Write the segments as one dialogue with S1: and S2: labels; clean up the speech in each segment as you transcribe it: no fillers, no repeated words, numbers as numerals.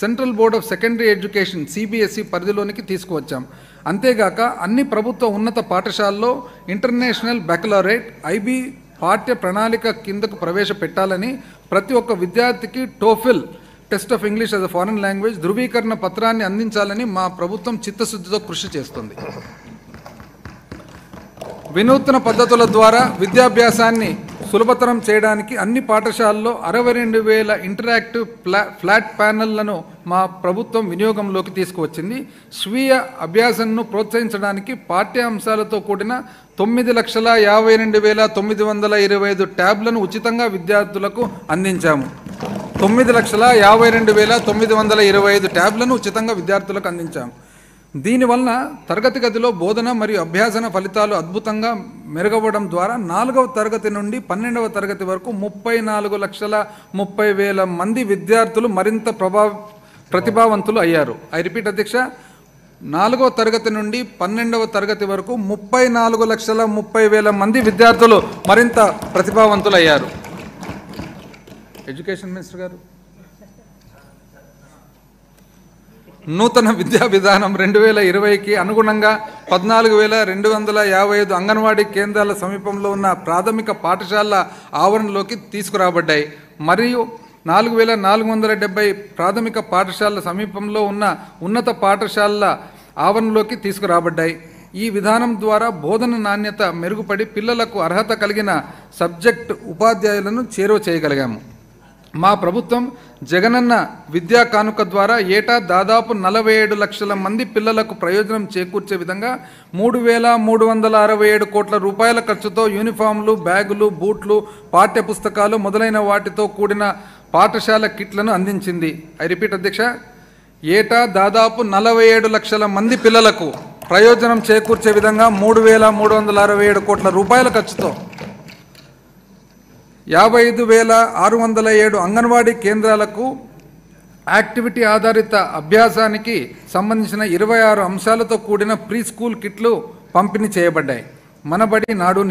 S1: Central board of secondary education CBSE పరిధిలోనికి తీసుకువచ్చాం. అంతేగాక అన్ని ప్రభుత్వ ఉన్నత పాఠశాలల్లో ఇంటర్నేషనల్ బ్యాకలరేట్ IB పాఠ్య ప్రణాళిక కిందకు ప్రవేశపెట్టాలని, ప్రతి ఒక్క విద్యార్థికి TOEFL test of English as a foreign language ధృవీకరణ పత్రాన్ని అందించాలని మా ప్రభుత్వం చిత్తశుద్ధితో కృషి చేస్తుంది. వినూత్న పద్ధతుల ద్వారా విద్యాభ్యాసాన్ని సులభతరం చేయడానికి అన్ని పాఠశాలల్లో 62,000 ఇంటరాక్టివ్ ఫ్లాట్ ప్యానెళ్లను మా ప్రభుత్వం వినియోగంలోకి తీసుకువచ్చింది. స్వీయ అభ్యాసంను ప్రోత్సహించడానికి పాఠ్యాంశాలతో కూడిన 9,52,925 ట్యాబ్లను ఉచితంగా విద్యార్థులకు అందించాము. 9,52,925 ట్యాబ్లను ఉచితంగా విద్యార్థులకు అందించాము. దీనివలన తరగతి గదిలో బోధన మరియు అభ్యాసన ఫలితాలు అద్భుతంగా మెరుగవడం ద్వారా 4వ తరగతి నుండి 12వ తరగతి వరకు 34,30,000 మంది విద్యార్థులు మరింత ప్రతిభావంతులు అయ్యారు. ఐ రిపీట్ అధ్యక్ష, 4వ తరగతి నుండి 12వ తరగతి వరకు 34,30,000 మంది విద్యార్థులు మరింత ప్రతిభావంతులు అయ్యారు. ఎడ్యుకేషన్ మినిస్టర్ గారు, నూతన విద్యా విధానం 2020కి అనుగుణంగా 14,255 అంగన్వాడీ కేంద్రాల సమీపంలో ఉన్న ప్రాథమిక పాఠశాలల ఆవరణలోకి తీసుకురాబడ్డాయి. మరియు 4,470 ప్రాథమిక పాఠశాలల సమీపంలో ఉన్న ఉన్నత పాఠశాలల ఆవరణలోకి తీసుకురాబడ్డాయి. ఈ విధానం ద్వారా బోధన నాణ్యత మెరుగుపడి పిల్లలకు అర్హత కలిగిన సబ్జెక్ట్ ఉపాధ్యాయులను చేరువ చేయగలిగాము. మా ప్రభుత్వం జగనన్న విద్యా కానుక ద్వారా ఏటా దాదాపు 47 లక్షల మంది పిల్లలకు ప్రయోజనం చేకూర్చే విధంగా 3,367 కోట్ల రూపాయల ఖర్చుతో యూనిఫామ్లు, బ్యాగులు, బూట్లు, పాఠ్య పుస్తకాలు మొదలైన వాటితో కూడిన పాఠశాల కిట్లను అందించింది. ఐ రిపీట్ అధ్యక్ష, ఏటా దాదాపు 47 లక్షల మంది పిల్లలకు ప్రయోజనం చేకూర్చే విధంగా 3,367 కోట్ల రూపాయల ఖర్చుతో 55,607 అంగన్వాడీ కేంద్రాలకు యాక్టివిటీ ఆధారిత అభ్యాసానికి సంబంధించిన 26 అంశాలతో కూడిన ప్రీ స్కూల్ కిట్లు పంపిణీ చేయబడ్డాయి. మనబడి నాడు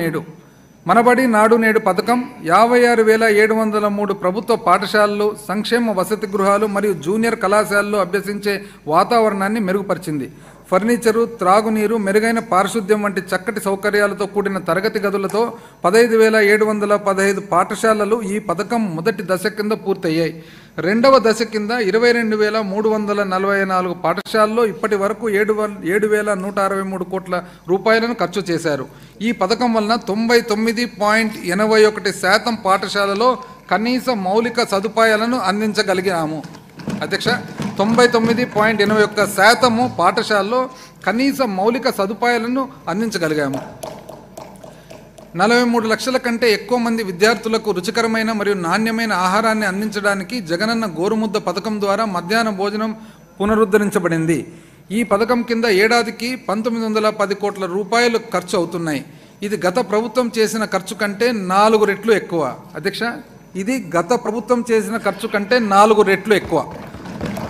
S1: నేడు పథకం 56,703 ప్రభుత్వ పాఠశాలలు, సంక్షేమ వసతి గృహాలు మరియు జూనియర్ కళాశాలల్లో అభ్యసించే వాతావరణాన్ని మెరుగుపరిచింది. ఫర్నిచరు, త్రాగునీరు, మెరుగైన పారిశుద్ధ్యం వంటి చక్కటి సౌకర్యాలతో కూడిన తరగతి గదులతో 15,715 పాఠశాలలు ఈ పథకం మొదటి దశ కింద పూర్తయ్యాయి. రెండవ దశ కింద 22,344 పాఠశాలల్లో ఇప్పటి వరకు 7,163 కోట్ల రూపాయలను ఖర్చు చేశారు. ఈ పథకం వలన 99.81% పాఠశాలలో కనీస మౌలిక సదుపాయాలను అందించగలిగాము. అధ్యక్ష, 99.81% పాఠశాలలో కనీస మౌలిక సదుపాయాలను అందించగలిగాము. 43 లక్షల కంటే ఎక్కువ మంది విద్యార్థులకు రుచికరమైన మరియు నాణ్యమైన ఆహారాన్ని అందించడానికి జగనన్న గోరుముద్ద పథకం ద్వారా మధ్యాహ్న భోజనం పునరుద్ధరించబడింది. ఈ పథకం కింద ఏడాదికి 1,910 కోట్ల రూపాయలు ఖర్చు అవుతున్నాయి. ఇది గత ప్రభుత్వం చేసిన ఖర్చు కంటే 4 రెట్లు ఎక్కువ. అధ్యక్ష, ఇది గత ప్రభుత్వం చేసిన ఖర్చు కంటే 4 రెట్లు ఎక్కువ.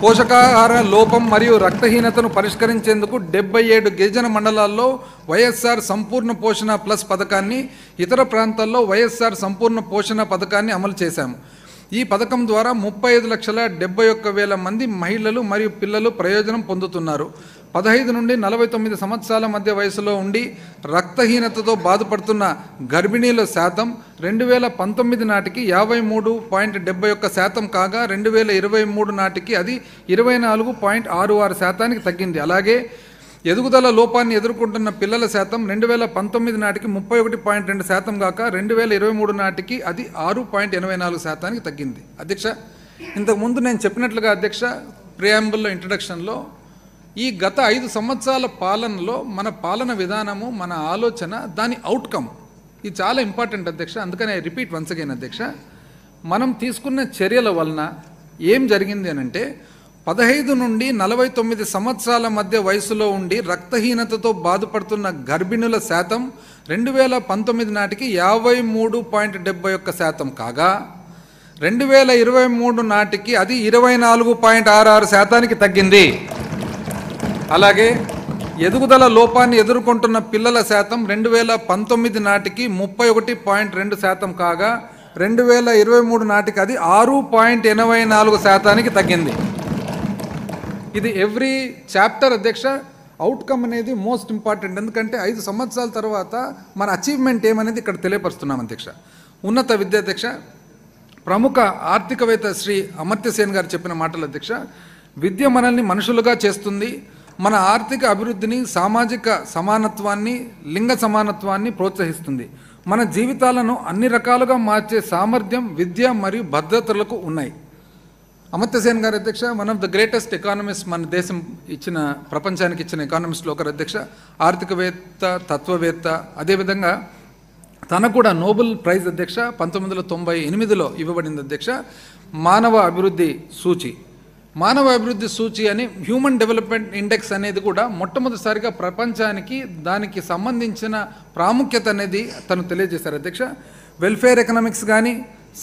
S1: పోషకాహార లోపం మరియు రక్తహీనతను పరిష్కరించేందుకు 77 గిరిజన మండలాల్లో వైఎస్ఆర్ సంపూర్ణ పోషణ ప్లస్ పథకాన్ని, ఇతర ప్రాంతాల్లో వైఎస్ఆర్ సంపూర్ణ పోషణ పథకాన్ని అమలు చేశాము. ఈ పథకం ద్వారా 35,71,000 మంది మహిళలు మరియు పిల్లలు ప్రయోజనం పొందుతున్నారు. 15 నుండి 49 సంవత్సరాల మధ్య వయసులో ఉండి రక్తహీనతతో బాధపడుతున్న గర్భిణీల శాతం 2019 నాటికి 53.71% కాగా 2023 నాటికి అది 24.66% తగ్గింది. అలాగే ఎదుగుదల లోపాన్ని ఎదుర్కొంటున్న పిల్లల శాతం 2019 నాటికి 31.2% కాక 2023 నాటికి అది 6.84% తగ్గింది. అధ్యక్ష, ఇంతకుముందు నేను చెప్పినట్లుగా అధ్యక్ష, ప్రియాంబుల్లో ఇంట్రడక్షన్లో ఈ గత 5 సంవత్సరాల పాలనలో మన పాలన విధానము, మన ఆలోచన, దాని అవుట్కమ్ ఇది చాలా ఇంపార్టెంట్ అధ్యక్ష. అందుకని రిపీట్ వన్స్ అగైన్ అధ్యక్ష, మనం తీసుకున్న చర్యల వలన ఏం జరిగింది అనంటే 15 నుండి 49 సంవత్సరాల మధ్య వయసులో ఉండి రక్తహీనతతో బాధపడుతున్న గర్భిణుల శాతం 2019 నాటికి 53.71% కాగా 2023 నాటికి అది 24.66% తగ్గింది. అలాగే ఎదుగుదల లోపాన్ని ఎదుర్కొంటున్న పిల్లల శాతం 2019 నాటికి 31.2% కాగా 2023 నాటికి అది 6.84% తగ్గింది. ఇది ఎవ్రీ చాప్టర్ అధ్యక్ష అవుట్కమ్ అనేది మోస్ట్ ఇంపార్టెంట్. ఎందుకంటే 5 సంవత్సరాల తర్వాత మన అచీవ్మెంట్ ఏమనేది ఇక్కడ తెలియపరుస్తున్నాం అధ్యక్ష. ఉన్నత విద్య అధ్యక్ష, ప్రముఖ ఆర్థికవేత్త శ్రీ అమర్త్య సేన్ గారు చెప్పిన మాటలు అధ్యక్ష, విద్య మనల్ని మనుషులుగా చేస్తుంది, మన ఆర్థిక అభివృద్ధిని, సామాజిక సమానత్వాన్ని, లింగ సమానత్వాన్ని ప్రోత్సహిస్తుంది, మన జీవితాలను అన్ని రకాలుగా మార్చే సామర్థ్యం విద్య మరియు భద్రతలకు ఉన్నాయి. అమర్త్య సేన్ గారు అధ్యక్ష one of the greatest economist, మన దేశం ఇచ్చిన, ప్రపంచానికి ఇచ్చిన ఎకానమిస్ట్లో ఒకరు అధ్యక్ష, ఆర్థికవేత్త, తత్వవేత్త. అదేవిధంగా తనకు కూడా నోబెల్ ప్రైజ్ అధ్యక్ష 1998లో ఇవ్వబడింది అధ్యక్ష. మానవ అభివృద్ధి సూచి, మానవ అభివృద్ధి సూచి అని హ్యూమన్ డెవలప్మెంట్ ఇండెక్స్ అనేది కూడా మొట్టమొదటిసారిగా ప్రపంచానికి దానికి సంబంధించిన ప్రాముఖ్యత అనేది తను తెలియజేశారు అధ్యక్ష. వెల్ఫేర్ ఎకనామిక్స్ కానీ,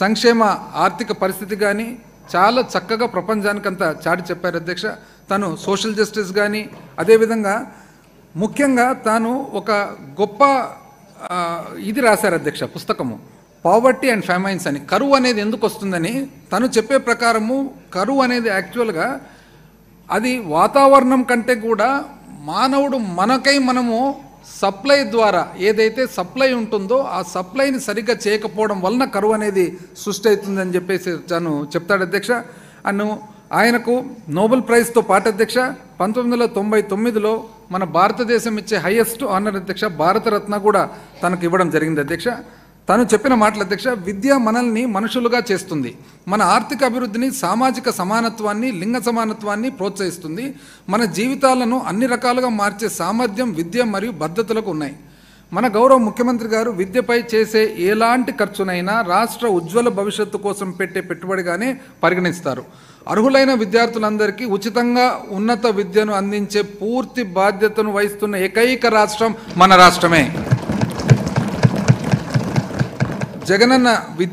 S1: సంక్షేమ ఆర్థిక పరిస్థితి కానీ చాలా చక్కగా ప్రపంచానికంతా చాటి చెప్పారు అధ్యక్ష. తను సోషల్ జస్టిస్ కానీ, అదేవిధంగా ముఖ్యంగా తాను ఒక గొప్ప ఇది రాశారు అధ్యక్ష, పుస్తకము పావర్టీ అండ్ ఫ్యామైన్స్ అని. కరువు అనేది ఎందుకు వస్తుందని తను చెప్పే ప్రకారము, కరువు అనేది యాక్చువల్గా అది వాతావరణం కంటే కూడా మానవుడు మనము సప్లై ద్వారా ఏదైతే సప్లై ఉంటుందో ఆ సప్లైని సరిగ్గా చేయకపోవడం వలన కరువు అనేది సృష్టి అవుతుందని చెప్పేసి తను చెప్తాడు అధ్యక్ష. ఆయనకు నోబెల్ ప్రైజ్తో పాటు అధ్యక్ష 1999లో మన భారతదేశం ఇచ్చే హైయెస్ట్ ఆనర్ అధ్యక్ష భారతరత్న కూడా తనకు ఇవ్వడం జరిగింది అధ్యక్ష. తను చెప్పిన మాటలు అధ్యక్ష, విద్య మనల్ని మనుషులుగా చేస్తుంది, మన ఆర్థిక అభివృద్ధిని, సామాజిక సమానత్వాన్ని, లింగ సమానత్వాన్ని ప్రోత్సహిస్తుంది, మన జీవితాలను అన్ని రకాలుగా మార్చే సామర్థ్యం విద్య మరియు భద్రతలకు ఉన్నాయి. మన గౌరవ ముఖ్యమంత్రి గారు విద్యపై చేసే ఎలాంటి ఖర్చునైనా రాష్ట్ర ఉజ్వల భవిష్యత్తు కోసం పెట్టే పెట్టుబడిగానే పరిగణిస్తారు. అర్హులైన విద్యార్థులందరికీ ఉచితంగా ఉన్నత విద్యను అందించే పూర్తి బాధ్యతను వహిస్తున్న ఏకైక రాష్ట్రం మన రాష్ట్రమే. జగనన్న విద్య